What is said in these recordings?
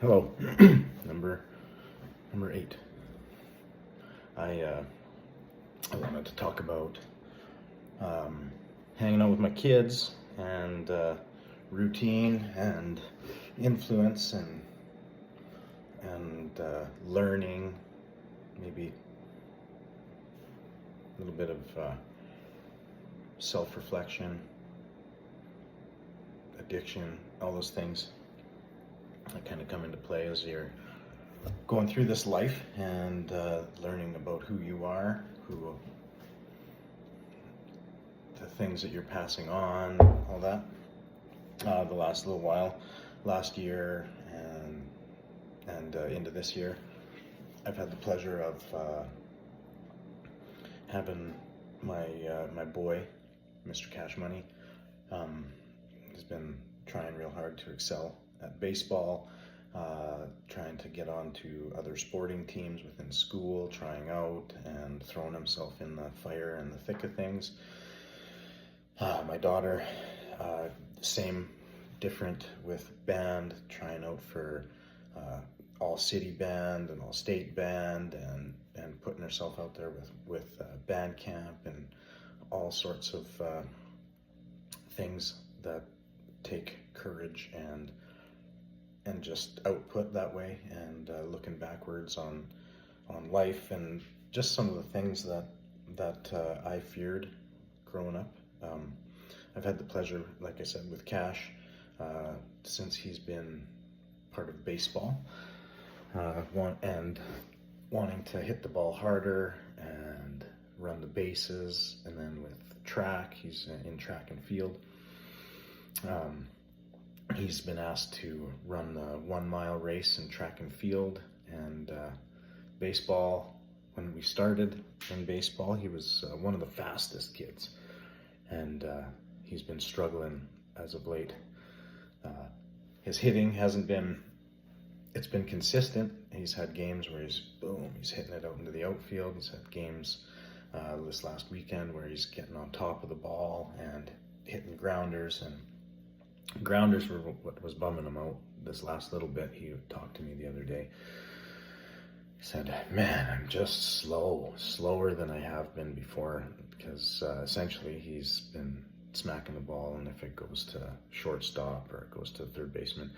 Hello, number 8. I wanted to talk about hanging out with my kids and routine and influence and learning, maybe a little bit of self-reflection, addiction, all those things that kind of come into play as you're going through this life and learning about who you are, the things that you're passing on, all that. The last little while, last year and into this year, I've had the pleasure of having my boy, Mr. Cash Money, has been trying real hard to excel at baseball, trying to get on to other sporting teams within school, trying out and throwing himself in the fire and the thick of things. My daughter, same, different with band, trying out for all city band and all state band and putting herself out there with band camp and all sorts of things that take courage and just output that way, and looking backwards on life and just some of the things that I feared growing up. I've had the pleasure, like I said, with Cash, since he's been part of baseball, wanting to hit the ball harder and run the bases, and then with track, he's in track and field. He's been asked to run the 1 mile race in track and field, and baseball. When we started in baseball, he was one of the fastest kids, and he's been struggling as of late. His hitting it's been consistent. He's had games where he's hitting it out into the outfield. He's had games this last weekend where he's getting on top of the ball and hitting grounders, and grounders were what was bumming him out this last little bit. He talked to me the other day. He said, "Man, I'm just slower than I have been before," because essentially he's been smacking the ball, and if it goes to shortstop or it goes to third baseman.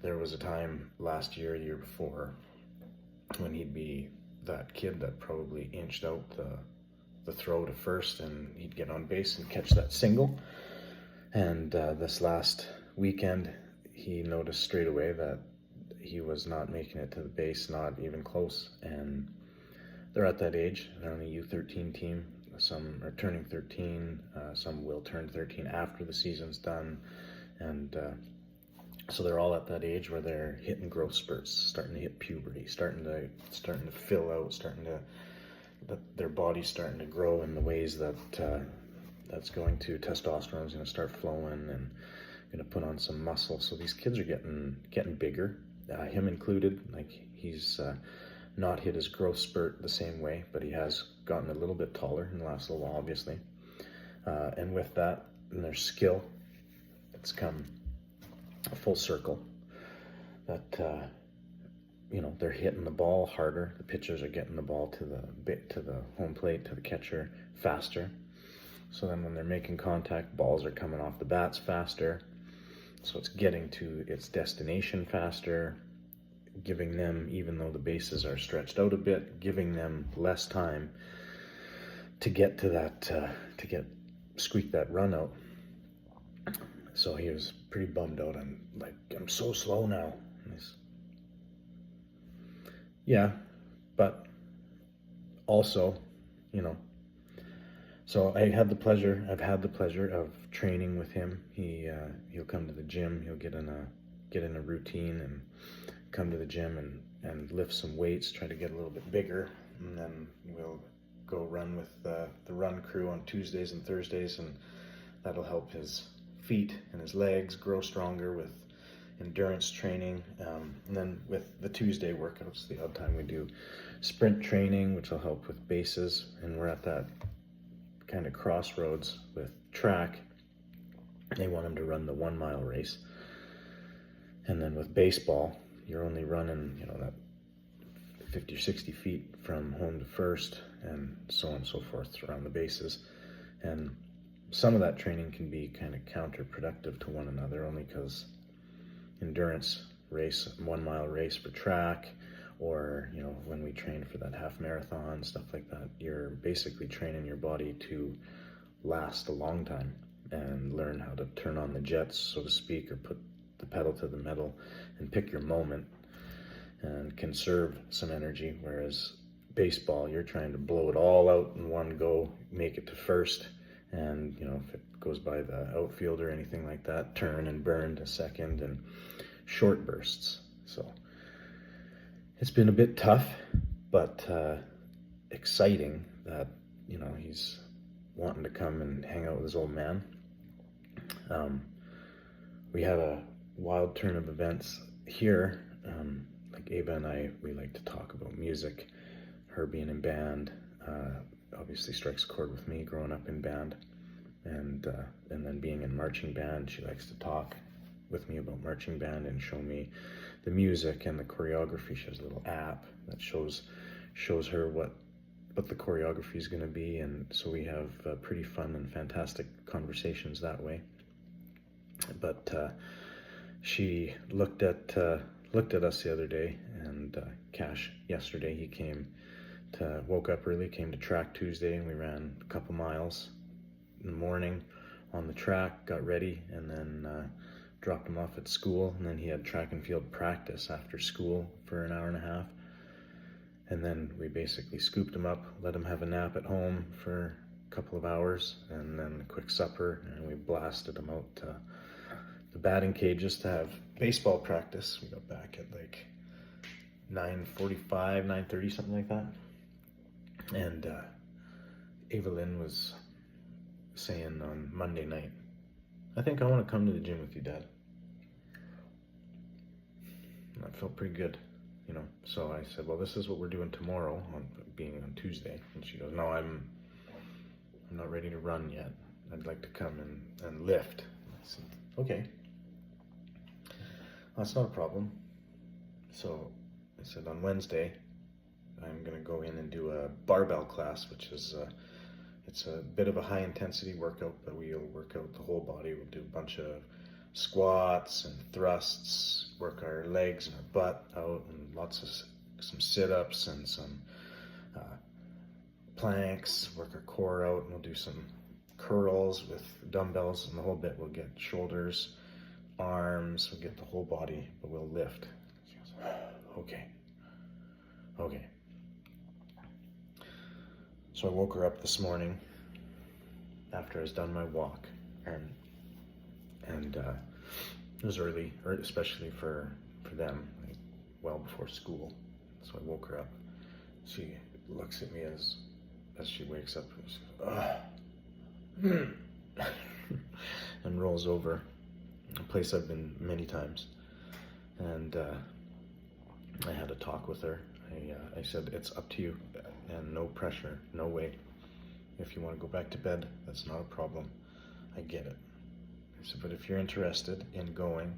There was a time last year, the year before, when he'd be that kid that probably inched out the throw to first, and he'd get on base and catch that single. And this last weekend, he noticed straight away that he was not making it to the base, not even close. And they're at that age. They're on a U13 team. Some are turning 13. Some will turn 13 after the season's done. And so they're all at that age where they're hitting growth spurts, starting to hit puberty, starting to fill out, their body's starting to grow in the ways that that's going to, testosterone's going to start flowing and going to put on some muscle. So these kids are getting bigger, him included. Like, he's not hit his growth spurt the same way, but he has gotten a little bit taller in the last little while, obviously. And with that, and their skill, it's come a full circle. That they're hitting the ball harder. The pitchers are getting the ball to the home plate, to the catcher faster. So then when they're making contact, balls are coming off the bats faster. So it's getting to its destination faster, giving them, even though the bases are stretched out a bit, giving them less time to get to that, squeak that run out. So he was pretty bummed out. I'm so slow now. Yeah, but also, so I've had the pleasure of training with him. He'll come to the gym. He'll get in a routine and come to the gym and lift some weights, try to get a little bit bigger, and then we'll go run with the run crew on Tuesdays and Thursdays, and that'll help his feet and his legs grow stronger with endurance training. And then with the Tuesday workouts, the odd time we do sprint training, which will help with bases. And we're at that kind of crossroads with track. They want him to run the 1 mile race. And then with baseball, you're only running, that 50 or 60 feet from home to first, and so on and so forth around the bases. And some of that training can be kind of counterproductive to one another, only because endurance race, 1 mile race for track, or when we train for that half marathon, stuff like that, you're basically training your body to last a long time and learn how to turn on the jets, so to speak, or put the pedal to the metal and pick your moment and conserve some energy. Whereas baseball, you're trying to blow it all out in one go, make it to first, and if it goes by the outfield or anything like that, turn and burn to second, and short bursts. So it's been a bit tough, but exciting that he's wanting to come and hang out with his old man. We had a wild turn of events here. Like Ava and I, we like to talk about music. Her being in band obviously strikes a chord with me, growing up in band, and then being in marching band. She likes to talk with me about marching band and show me the music and the choreography. She has a little app that shows her what the choreography is going to be, and so we have pretty fun and fantastic conversations that way. But she looked at us the other day, and Cash yesterday, he woke up early, came to track Tuesday, and we ran a couple miles in the morning on the track, got ready, and then dropped him off at school, and then he had track and field practice after school for an hour and a half. And then we basically scooped him up, let him have a nap at home for a couple of hours, and then a quick supper, and we blasted him out to the batting cages to have baseball practice. We got back at like 9:45, 9:30, something like that. And Evelyn was saying on Monday night, I think I want to come to the gym with you, Dad. And that felt pretty good. So I said, well, this is what we're doing tomorrow, being on Tuesday. And she goes, no, I'm not ready to run yet. I'd like to come and lift. I said, okay, that's not a problem. So I said, on Wednesday, I'm going to go in and do a barbell class, which is it's a bit of a high intensity workout, but we'll work out the whole body. We'll do a bunch of squats and thrusts, work our legs and our butt out, and some sit-ups and some planks, work our core out, and we'll do some curls with dumbbells and the whole bit. We'll get shoulders, arms, we'll get the whole body, but we'll lift. She goes, okay. So I woke her up this morning after I was done my walk, and it was early, especially for them, like well before school. So I woke her up. She looks at me as she wakes up, and she goes, and rolls over, a place I've been many times. And I had a talk with her. I said, it's up to you, and no pressure, no way. If you want to go back to bed, that's not a problem. I get it. I said, but if you're interested in going,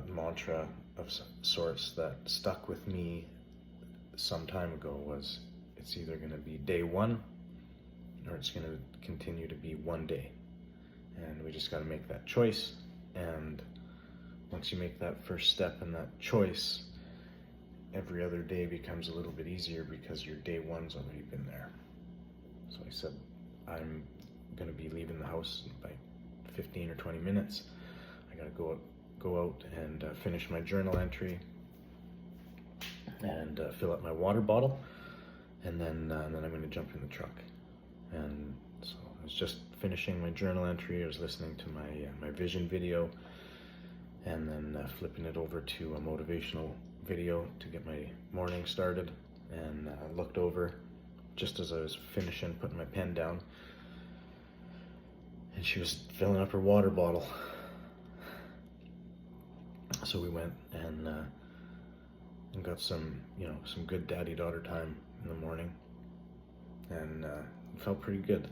mantra of sorts that stuck with me some time ago was, it's either going to be day one or it's going to continue to be one day. And we just got to make that choice. And once you make that first step in that choice, every other day becomes a little bit easier because your day one's already been there. So I said, I'm going to be leaving the house in like 15 or 20 minutes. I got to go out and finish my journal entry and fill up my water bottle, and then I'm going to jump in the truck. And so I was just finishing my journal entry. I was listening to my vision video, and then flipping it over to a motivational video to get my morning started, and looked over just as I was finishing putting my pen down, and she was filling up her water bottle. So we went and got some good daddy-daughter time in the morning, and it felt pretty good.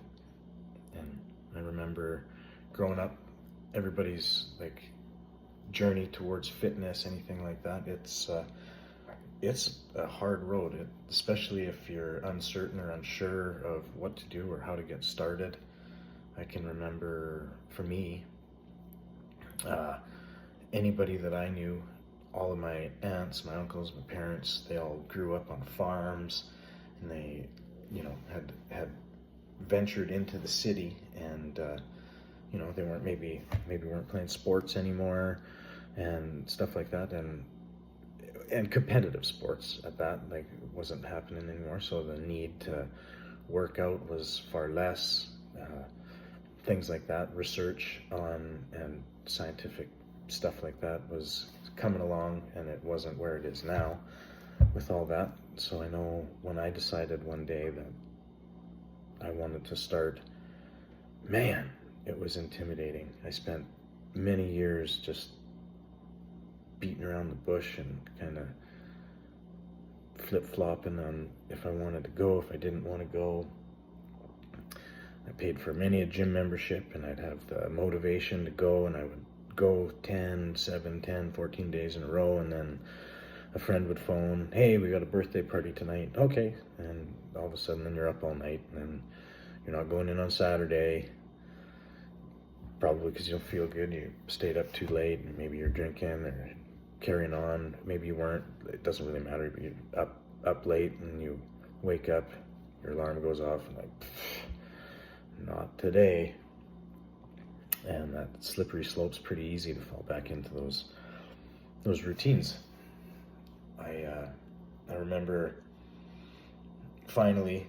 And I remember growing up, everybody's like journey towards fitness, anything like that, it's a hard road, especially if you're uncertain or unsure of what to do or how to get started. I can remember, for me, anybody that I knew, all of my aunts, my uncles, my parents, they all grew up on farms, and they, had ventured into the city, and they weren't maybe weren't playing sports anymore and stuff like that, and competitive sports at that, like, wasn't happening anymore, so the need to work out was far less. Things like that, research on and scientific stuff like that was coming along, and it wasn't where it is now with all that. So I know when I decided one day that I wanted to start, man, it was intimidating. I spent many years just beating around the bush and kind of flip-flopping on if I wanted to go, if I didn't want to go. I paid for many a gym membership, and I'd have the motivation to go, and I would go 14 days in a row, and then a friend would phone, hey, we got a birthday party tonight. Okay. And all of a sudden then you're up all night, and then you're not going in on Saturday, probably because you don't feel good. You stayed up too late, and maybe you're drinking or carrying on. Maybe you weren't. It doesn't really matter, but you're up late, and you wake up, your alarm goes off, and like, not today. And that slippery slope's pretty easy to fall back into those routines. I remember finally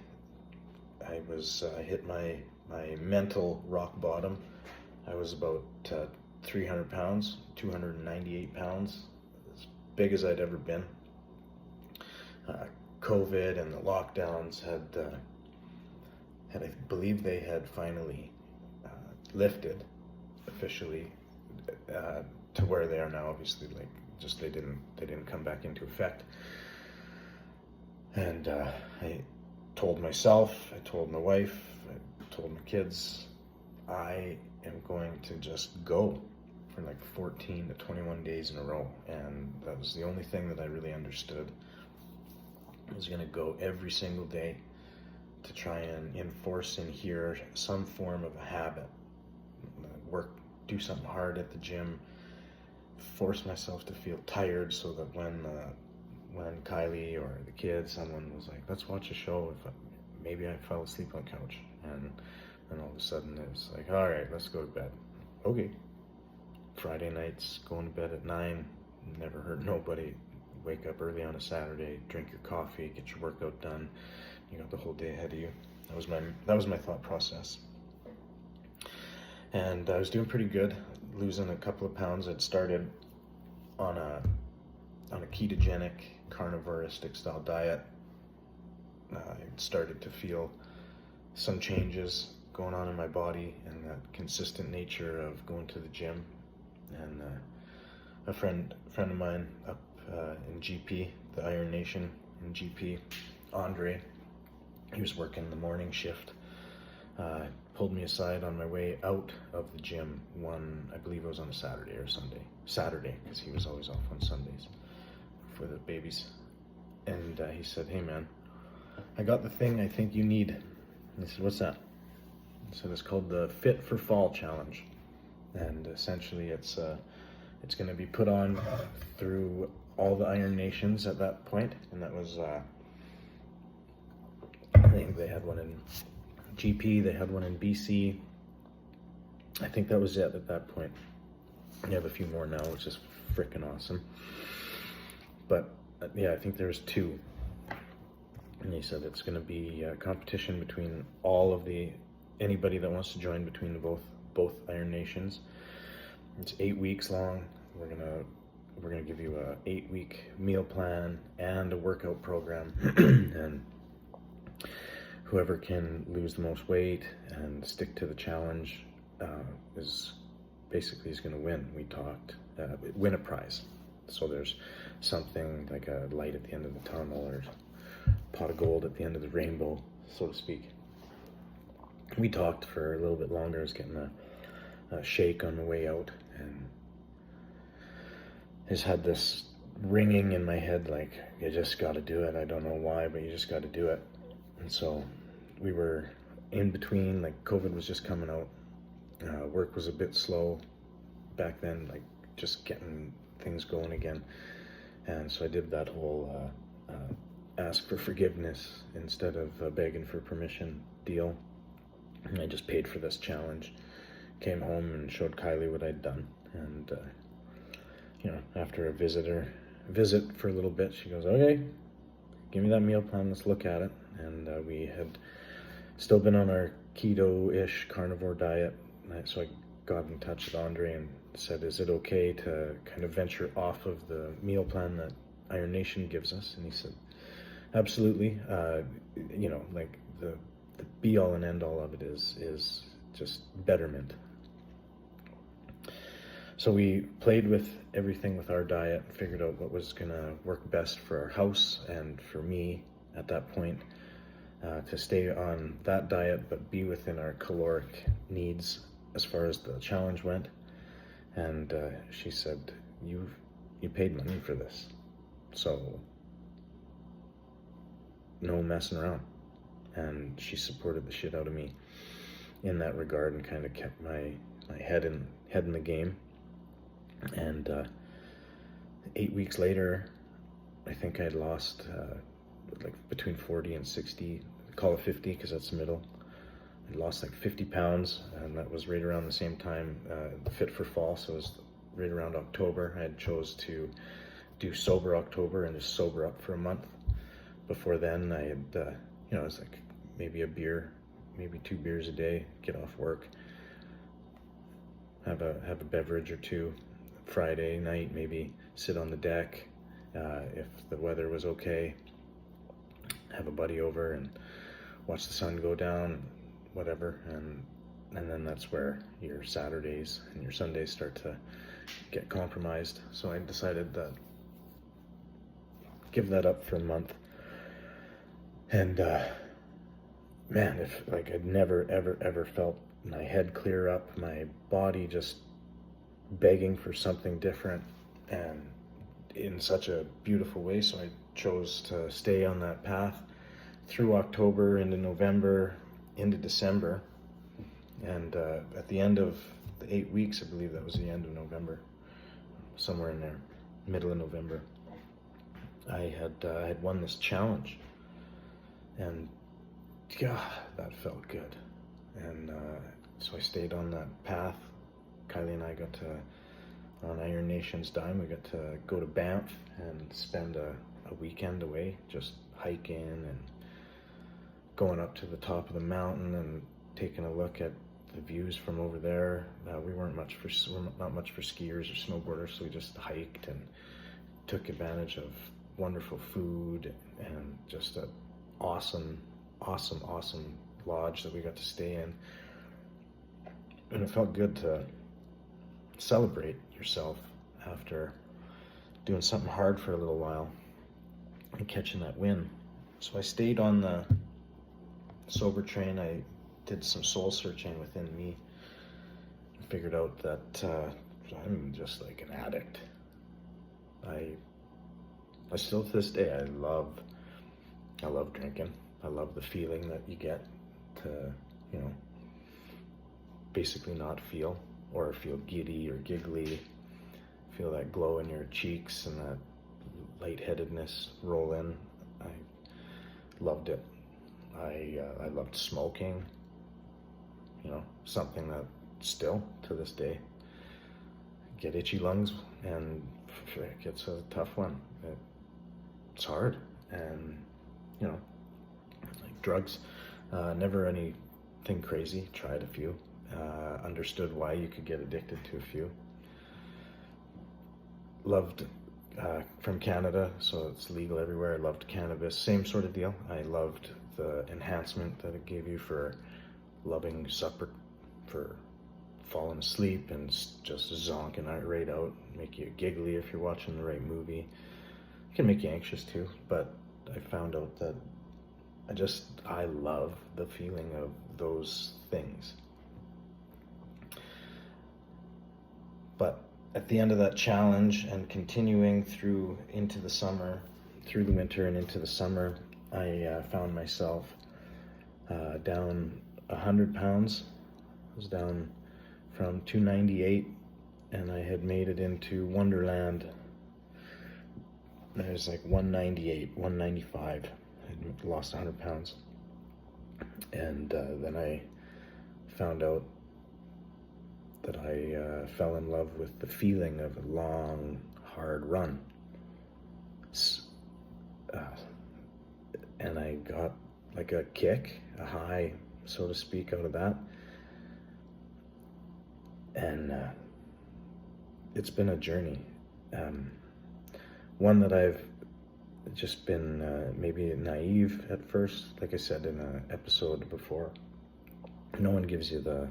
I was hit my mental rock bottom. I was about 300 pounds, 298 pounds, as big as I'd ever been. COVID and the lockdowns had I believe they had finally lifted officially to where they are now. Obviously, like, just they didn't come back into effect. And I told myself, I told my wife, I told my kids, I am going to just go for like 14 to 21 days in a row. And that was the only thing that I really understood. I was going to go every single day to try and enforce in here some form of a habit. Do something hard at the gym, force myself to feel tired, so that when Kylie or the kids, someone was like, let's watch a show, maybe I fell asleep on the couch, and then all of a sudden it was like, all right, let's go to bed. Okay. Friday nights, going to bed at 9, never hurt nobody. Wake up early on a Saturday, drink your coffee, get your workout done. You got the whole day ahead of you. That was my thought process. And I was doing pretty good, losing a couple of pounds. I'd started on a ketogenic, carnivoristic style diet. I started to feel some changes going on in my body, and that consistent nature of going to the gym. And a friend of mine up in GP, the Iron Nation in GP, Andre, he was working the morning shift. Pulled me aside on my way out of the gym I believe it was on a Saturday or Sunday. Saturday, because he was always off on Sundays for the babies. And he said, hey man, I got the thing I think you need. And I said, what's that? He said, it's called the Fit for Fall Challenge. And essentially it's going to be put on through all the Iron Nations at that point. And that was, I think they had one in GP, they had one in BC. I think that was it at that point. They have a few more now, which is freaking awesome. But yeah, I think there's 2. And he said it's going to be a competition between anybody that wants to join between both Iron Nations. It's 8 weeks long. We're gonna give you a 8-week meal plan and a workout program, and whoever can lose the most weight and stick to the challenge is going to win. We talked win a prize. So there's something like a light at the end of the tunnel, or pot of gold at the end of the rainbow, so to speak. We talked for a little bit longer. I was getting a shake on the way out, and I just had this ringing in my head, like, you just got to do it. I don't know why, but you just got to do it. And so we were in between, like COVID was just coming out. Work was a bit slow back then, like just getting things going again. And so I did that whole ask for forgiveness instead of begging for permission deal. And I just paid for this challenge. Came home and showed Kylie what I'd done. And, after a visit for a little bit, she goes, okay, give me that meal plan, let's look at it. And we had still been on our keto-ish carnivore diet. So I got in touch with Andre and said, is it okay to kind of venture off of the meal plan that Iron Nation gives us? And he said, absolutely. Like the be all and end all of it is just betterment. So we played with everything with our diet, figured out what was gonna work best for our house and for me at that point, to stay on that diet but be within our caloric needs as far as the challenge went. And she said, you paid money for this, so no messing around. And she supported the shit out of me in that regard and kind of kept my head in the game. And 8 weeks later, I think I'd lost like between 40 and 60, call it 50 because that's the middle. I lost like 50 pounds, and that was right around the same time Fit for Fall, so it was right around October. I had chose to do Sober October and just sober up for a month. Before then, I had, it was like maybe a beer, maybe 2 beers a day, get off work, have a beverage or two. Friday night, maybe sit on the deck if the weather was okay, have a buddy over and watch the sun go down, whatever, and then that's where your Saturdays and your Sundays start to get compromised. So I decided that give that up for a month. And man, if like I'd never ever felt my head clear up, my body just begging for something different and in such a beautiful way. So I chose to stay on that path through October into November into December. And at the end of the 8 weeks, I believe that was the end of November, somewhere in there, middle of November, I had won this challenge. And God, that felt good. And so I stayed on that path. Kylie and I got to, on Iron Nation's dime, we got to go to Banff and spend a weekend away, just hiking and going up to the top of the mountain and taking a look at the views from over there. We're not much for skiers or snowboarders, so we just hiked and took advantage of wonderful food and just an awesome lodge that we got to stay in. And it felt good to celebrate yourself after doing something hard for a little while and catching that win. So I stayed on the sober train. I did some soul searching within me and figured out that I'm just like an addict. I still to this day, I love drinking. I love the feeling that you get to, basically not feel or feel giddy or giggly, feel that glow in your cheeks and that lightheadedness roll in. I loved it. I loved smoking, something that still to this day get itchy lungs, and it's a tough one. It's hard, and like drugs, never anything crazy, tried a few, understood why you could get addicted to a few. Loved from Canada, so it's legal everywhere. I loved cannabis, same sort of deal. I loved the enhancement that it gave you for loving supper, for falling asleep and just zonking right out, make you giggly if you're watching the right movie. It can make you anxious too, but I found out that I love the feeling of those things. But at the end of that challenge and continuing through into the summer, through the winter and into the summer, I found myself down 100 pounds. I was down from 298, and I had made it into Wonderland. I was like 198, 195. I had lost 100 pounds. And then I found out that I fell in love with the feeling of a long, hard run. And I got like a kick, a high, so to speak, out of that. And it's been a journey. One that I've just been maybe naive at first. Like I said in an episode before, no one gives you the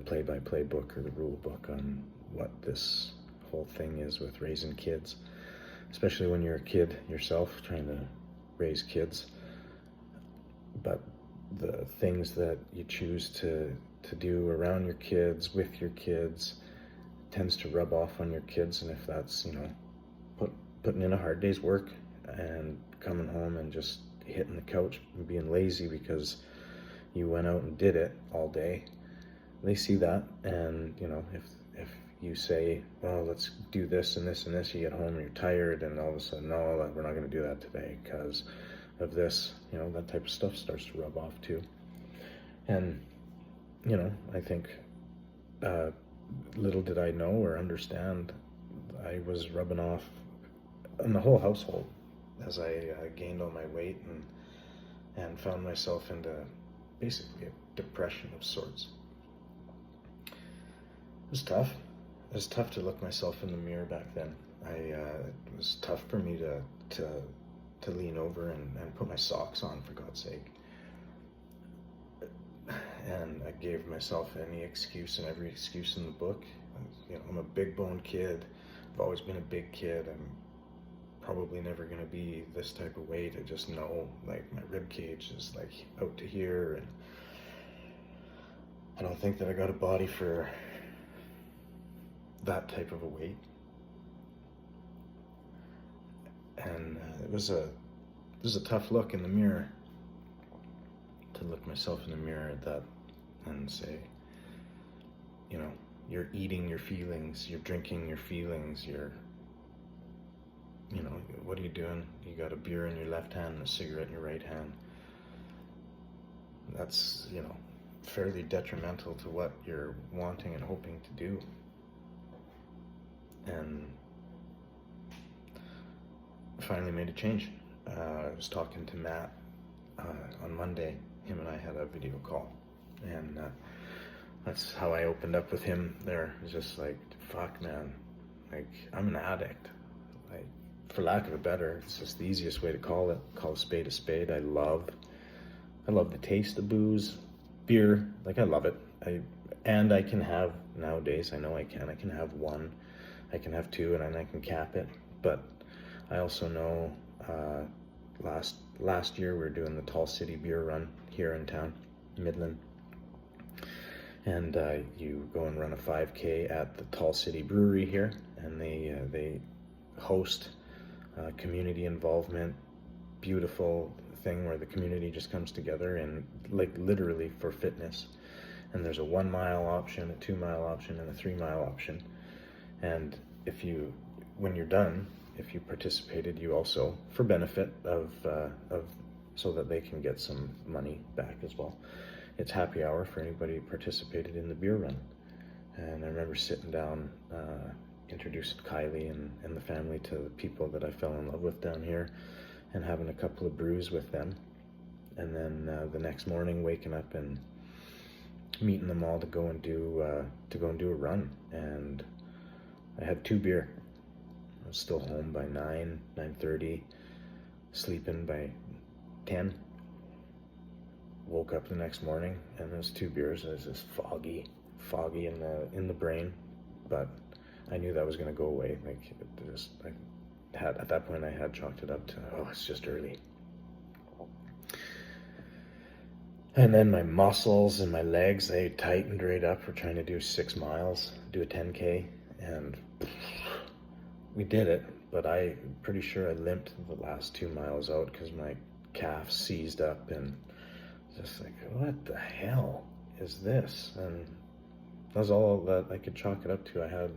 play-by-play book or the rule book on what this whole thing is with raising kids, especially when you're a kid yourself trying to raise kids. But the things that you choose to do around your kids, with your kids, tends to rub off on your kids. And if that's, putting in a hard day's work and coming home and just hitting the couch and being lazy because you went out and did it all day, they see that. And if you say, well, let's do this and this and this, you get home and you're tired, and all of a sudden, no, we're not going to do that today because of this, that type of stuff starts to rub off too. And I think little did I know or understand, I was rubbing off on the whole household as I gained all my weight and found myself into basically a depression of sorts. It was tough. It was tough to look myself in the mirror back then. It was tough for me to lean over and put my socks on, for God's sake. And I gave myself any excuse and every excuse in the book. I'm a big boned kid. I've always been a big kid. I'm probably never going to be this type of weight. I just know, like, my rib cage is like out to here, and I don't think that I got a body for that type of a weight. And it was a tough look in the mirror, to look myself in the mirror at that and say, you're eating your feelings, you're drinking your feelings, what are you doing? You got a beer in your left hand and a cigarette in your right hand. That's, fairly detrimental to what you're wanting and hoping to do. And I finally made a change. I was talking to Matt on Monday. Him and I had a video call, and that's how I opened up with him there. It was just like, fuck, man, like, I'm an addict. Like, for lack of a better, it's just the easiest way to call it. Call a spade a spade. I love the taste of booze, beer. Like, I love it. I can have, nowadays, I know I can have one, I can have two, and then I can cap it. But I also know last year we were doing the Tall City Beer Run here in town, Midland. And you go and run a 5K at the Tall City Brewery here, and they host community involvement, beautiful thing where the community just comes together and, like, literally for fitness. And there's a 1 mile option, a 2 mile option, and a 3 mile option. And when you're done, if you participated, you also, for benefit of so that they can get some money back as well. It's happy hour for anybody who participated in the beer run. And I remember sitting down, introducing Kylie and the family to the people that I fell in love with down here, and having a couple of brews with them. And then the next morning, waking up and meeting them all to go and do a run. And I had 2 beer. I was still home by 9:30, sleeping by 10. Woke up the next morning, and those 2 beers. It was just foggy in the brain, but I knew that was going to go away. Like, at that point, I had chalked it up to, it's just early. And then my muscles and my legs, they tightened right up for trying to do 6 miles, do a 10K, and we did it, but I'm pretty sure I limped the last 2 miles out because my calf seized up, and just like, what the hell is this? And that was all that I could chalk it up to. I had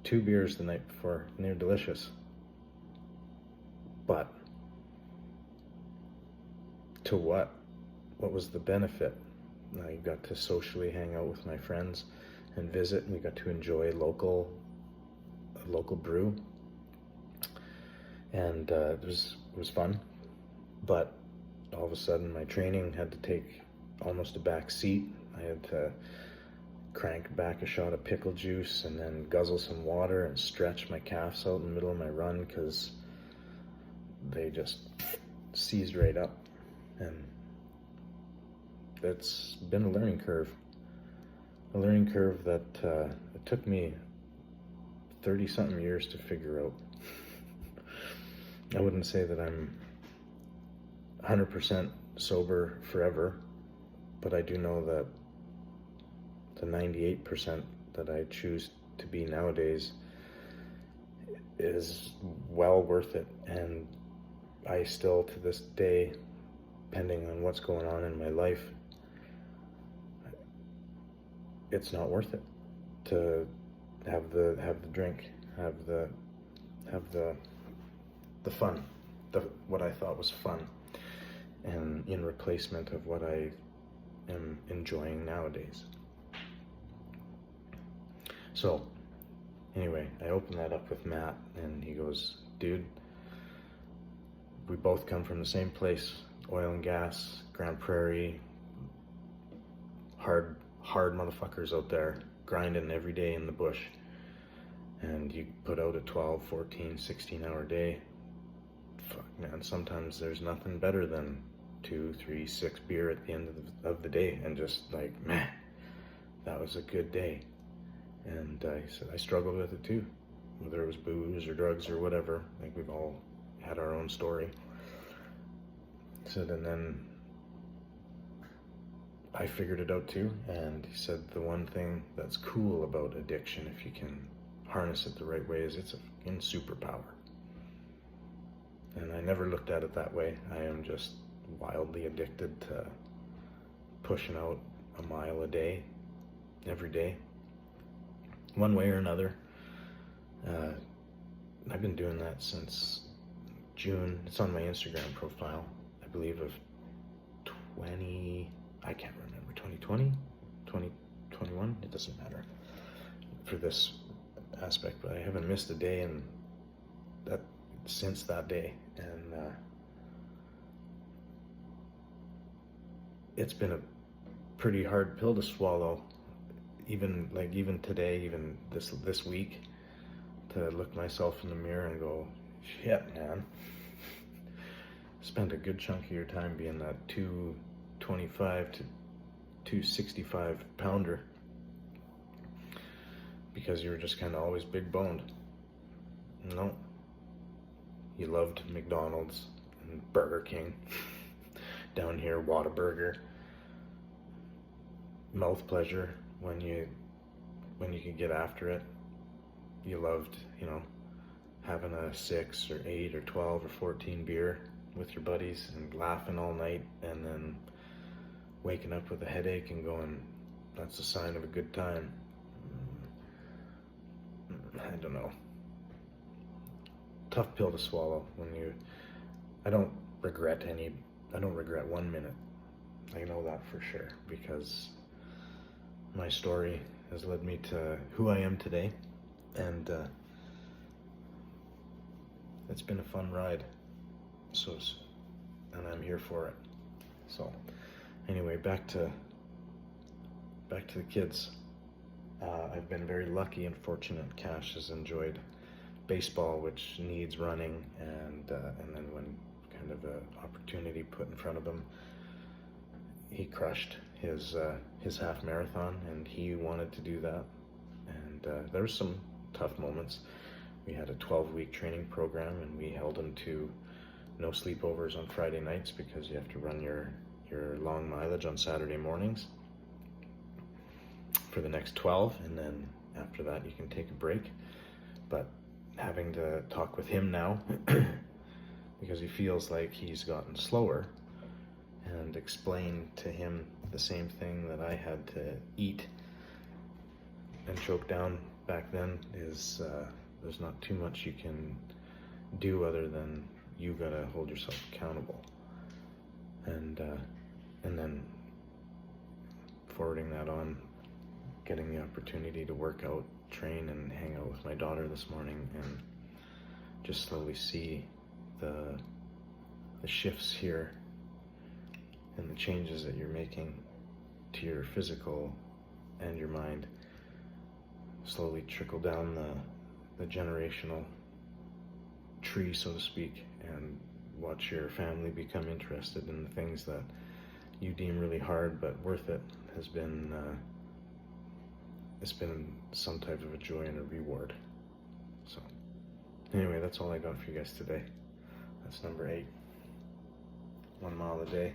2 beers the night before, and they were delicious. But to what? What was the benefit? I got to socially hang out with my friends and visit. We got to enjoy a local brew, and it was fun. But all of a sudden, my training had to take almost a back seat. I had to crank back a shot of pickle juice and then guzzle some water and stretch my calves out in the middle of my run because they just seized right up. And it's been a learning curve that it took me 30-something years to figure out. I wouldn't say that I'm 100% sober forever, but I do know that the 98% that I choose to be nowadays is well worth it. And I still, to this day, depending on what's going on in my life, it's not worth it to have the drink, have the fun, what I thought was fun, and in replacement of what I am enjoying nowadays. So anyway, I opened that up with Matt, and he goes, dude, we both come from the same place, oil and gas, Grand Prairie, hard motherfuckers out there grinding every day in the bush. And you put out a 12, 14, 16-hour day. Fuck, man, sometimes there's nothing better than 2, 3, 6 beer at the end of the day, and just like, man, that was a good day. And I said I struggled with it too, whether it was booze or drugs or whatever. I think we've all had our own story. He said, and then I figured it out too, and he said the one thing that's cool about addiction, if you can harness it the right way, is it's a fucking superpower. And I never looked at it that way. I am just wildly addicted to pushing out a mile a day, every day, one way or another. I've been doing that since June. It's on my Instagram profile, I believe, of 2020, 2021, it doesn't matter for this aspect, but I haven't missed a day since that day, and it's been a pretty hard pill to swallow, even today, even this week, to look myself in the mirror and go, shit, man, spend a good chunk of your time being that 225 to 265 pounder because you were just kind of always big boned. No, you loved McDonald's and Burger King. Down here, Whataburger. Mouth pleasure when you could get after it. You loved, having a 6 or 8 or 12 or 14 beer with your buddies and laughing all night, and then waking up with a headache and going, that's a sign of a good time. I don't know. Tough pill to swallow I don't regret 1 minute. I know that for sure, because my story has led me to who I am today, and it's been a fun ride. And I'm here for it. So anyway, back to the kids. I've been very lucky and fortunate. Cash has enjoyed baseball, which needs running, and then when kind of an opportunity put in front of him, he crushed his half marathon, and he wanted to do that. And there were some tough moments. We had a 12-week training program, and we held him to no sleepovers on Friday nights because you have to run your long mileage on Saturday mornings for the next 12, and then after that you can take a break. But having to talk with him now because he feels like he's gotten slower, and explain to him the same thing that I had to eat and choke down back then is there's not too much you can do other than you gotta hold yourself accountable. And then forwarding that on, getting the opportunity to work out, train, and hang out with my daughter this morning, and just slowly see the shifts here and the changes that you're making to your physical and your mind slowly trickle down the generational tree, so to speak, and watch your family become interested in the things that you deem really hard but worth it has been it's been some type of a joy and a reward. So anyway, that's all I got for you guys today. That's number 8. 1 mile a day.